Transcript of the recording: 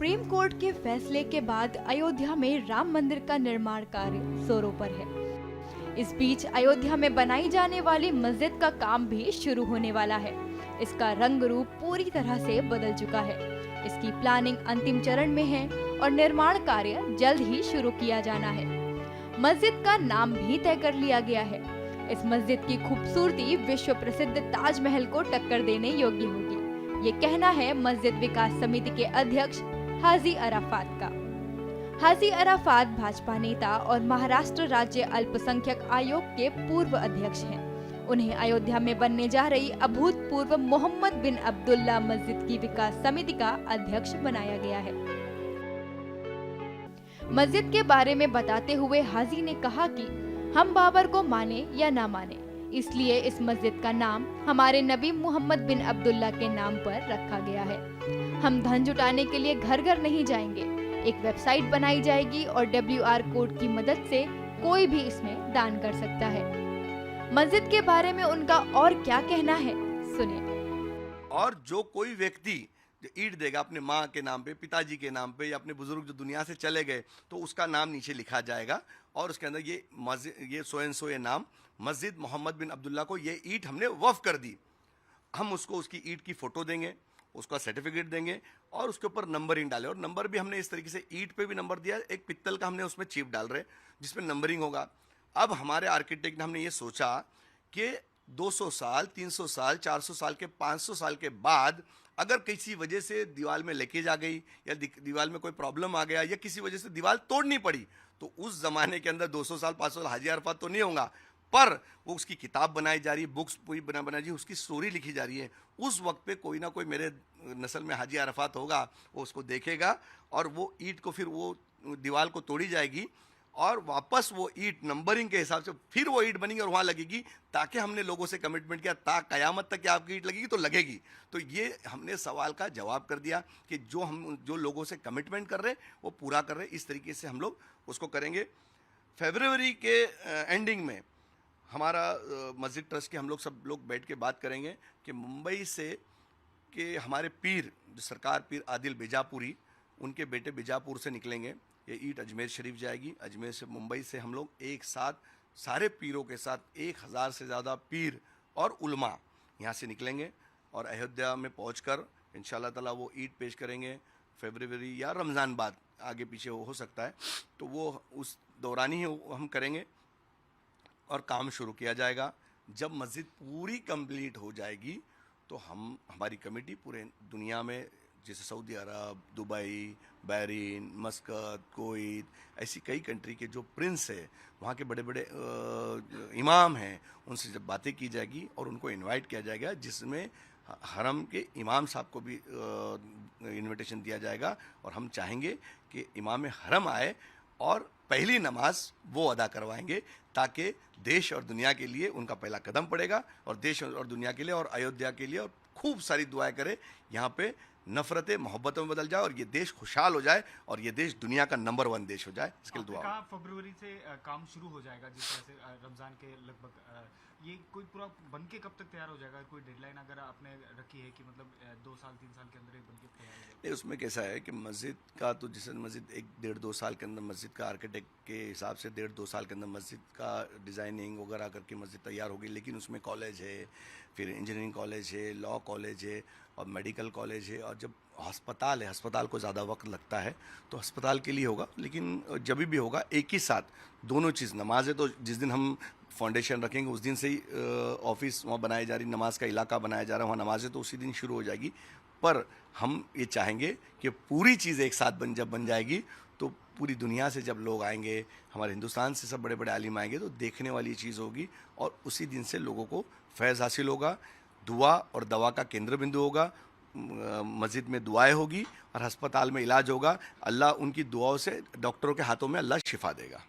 Supreme court के फैसले के बाद अयोध्या में राम मंदिर का निर्माण कार्य जोरों पर है। इस बीच अयोध्या में बनाई जाने वाली मस्जिद का काम भी शुरू होने वाला है। इसका रंग रूप पूरी तरह से बदल चुका है। इसकी प्लानिंग अंतिम चरण में है और निर्माण कार्य जल्द ही शुरू किया जाना है। मस्जिद का नाम भी तय कर लिया गया है। इस मस्जिद की खूबसूरती विश्व प्रसिद्ध ताजमहल को टक्कर देने योग्य होगी, ये कहना है मस्जिद विकास समिति के अध्यक्ष हाजी अराफात का। हाजी अराफात भाजपा नेता और महाराष्ट्र राज्य अल्पसंख्यक आयोग के पूर्व अध्यक्ष हैं। उन्हें अयोध्या में बनने जा रही अभूतपूर्व मोहम्मद बिन अब्दुल्ला मस्जिद की विकास समिति का अध्यक्ष बनाया गया है। मस्जिद के बारे में बताते हुए हाजी ने कहा कि हम बाबर को माने या ना माने, इसलिए इस मस्जिद का नाम हमारे नबी मोहम्मद बिन अब्दुल्ला के नाम पर रखा गया है। हम धन जुटाने के लिए घर घर नहीं जाएंगे। एक वेबसाइट बनाई जाएगी और WR कोड की मदद से कोई भी इसमें दान कर सकता है। मस्जिद के बारे में उनका और क्या कहना है, सुनिए। और जो कोई व्यक्ति जो ईंट देगा अपने माँ के नाम पे, पिताजी के नाम पे या अपने बुजुर्ग जो दुनिया से चले गए, तो उसका नाम नीचे लिखा जाएगा और उसके अंदर ये मस्जिद, ये सो एंड सो ये नाम मस्जिद मोहम्मद बिन अब्दुल्ला को ये ईंट हमने वक्फ कर दी। हम उसको उसकी ईंट की फोटो देंगे, उसका सर्टिफिकेट देंगे और उसके ऊपर नंबरिंग डाले। और नंबर भी हमने इस तरीके से ईंट पे भी नंबर दिया, एक पित्तल का हमने उसमें चिप डाल रहे जिसमें नंबरिंग होगा। अब हमारे आर्किटेक्ट ने हमने ये सोचा कि 200 साल, 300 साल, 400 साल के, 500 साल के बाद अगर किसी वजह से दीवार में लीकेज आ गई या दीवार में कोई प्रॉब्लम आ गया या किसी वजह से दीवार तोड़नी पड़ी, तो उस जमाने के अंदर 200 साल, 500 साल हाजी अरफात तो नहीं होगा, पर वो उसकी किताब बनाई जा रही है, बुक्स पूरी बनाई जा रही है, उसकी स्टोरी लिखी जा रही है। उस वक्त पे कोई ना कोई मेरे नस्ल में हाजी अरफात होगा, वो उसको देखेगा और वो ईंट को फिर वो दीवार को तोड़ी जाएगी और वापस वो ईंट नंबरिंग के हिसाब से फिर वो ईंट बनेगी और वहाँ लगेगी, ताकि हमने लोगों से कमिटमेंट किया ता कयामत तक कि आपकी ईंट लगेगी तो लगेगी। तो ये हमने सवाल का जवाब कर दिया कि जो लोगों से कमिटमेंट कर रहे हैं वो पूरा कर रहे हैं। इस तरीके से हम लोग उसको करेंगे। फरवरी के एंडिंग में हमारा मस्जिद ट्रस्ट के हम लोग सब लोग बैठ के बात करेंगे कि मुंबई से के हमारे पीर, जो सरकार पीर आदिल बीजापुरी, उनके बेटे बीजापुर से निकलेंगे। ये ईंट अजमेर शरीफ जाएगी। अजमेर से, मुंबई से हम लोग एक साथ सारे पीरों के साथ 1000 से ज़्यादा पीर और उलमा यहाँ से निकलेंगे और अयोध्या में पहुँचकर इंशाल्लाह ताला वो ईंट पेश करेंगे। फरवरी या रमज़ान बाद, आगे पीछे हो सकता है, तो वो उस दौरान ही हम करेंगे और काम शुरू किया जाएगा। जब मस्जिद पूरी कंप्लीट हो जाएगी तो हमारी कमेटी पूरे दुनिया में, जैसे सऊदी अरब, दुबई, बहरीन, मस्कत, कुवैत, ऐसी कई कंट्री के जो प्रिंस है, वहाँ के बड़े बड़े इमाम हैं, उनसे जब बातें की जाएगी और उनको इनवाइट किया जाएगा, जिसमें हरम के इमाम साहब को भी इनविटेशन दिया जाएगा। और हम चाहेंगे कि इमाम हरम आए और पहली नमाज वो अदा करवाएंगे, ताकि देश और दुनिया के लिए उनका पहला कदम पड़ेगा और देश और दुनिया के लिए और अयोध्या के लिए, और खूब सारी दुआएं करें, यहाँ पे नफरतें मोहब्बतों में बदल जाए और ये देश खुशहाल हो जाए और ये देश दुनिया का नंबर 1 देश हो जाए। इसके लिए दुआ। फरवरी से काम शुरू हो जाएगा, जिस तरह से रमज़ान के लगभग, ये कोई पूरा बन के कब तक तैयार हो जाएगा? कोई डेडलाइन अगर आपने रखी है कि मतलब 2 साल 3 साल के अंदर बन के तैयार हो जाएगा? नहीं, उसमें कैसा है कि मस्जिद का तो जैसे मस्जिद 1-1.5-2 साल के अंदर, मस्जिद का आर्किटेक्ट के हिसाब से 1.5-2 साल के अंदर मस्जिद का डिज़ाइनिंग वगैरह करके मस्जिद तैयार होगी। लेकिन उसमें कॉलेज है, फिर इंजीनियरिंग कॉलेज है, लॉ कॉलेज है और मेडिकल कॉलेज है, और जब अस्पताल है, अस्पताल को ज़्यादा वक्त लगता है, तो अस्पताल के लिए होगा। लेकिन जब भी होगा एक ही साथ दोनों चीज़, नमाज है तो जिस दिन हम फाउंडेशन रखेंगे उस दिन से ही ऑफिस वहाँ बनाई जा रही, नमाज का इलाका बनाया जा रहा है, वहाँ नमाज है तो उसी दिन शुरू हो जाएगी। पर हम ये चाहेंगे कि पूरी चीज़ एक साथ जब बन जाएगी तो पूरी दुनिया से जब लोग आएंगे, हमारे हिंदुस्तान से सब बड़े बड़े आलिम आएंगे, तो देखने वाली चीज़ होगी और उसी दिन से लोगों को फैज़ हासिल होगा। दुआ और दवा का केंद्र बिंदु होगा। मस्जिद में दुआएं होगी और अस्पताल में इलाज होगा। अल्लाह उनकी दुआओं से, डॉक्टरों के हाथों में अल्लाह शिफा देगा।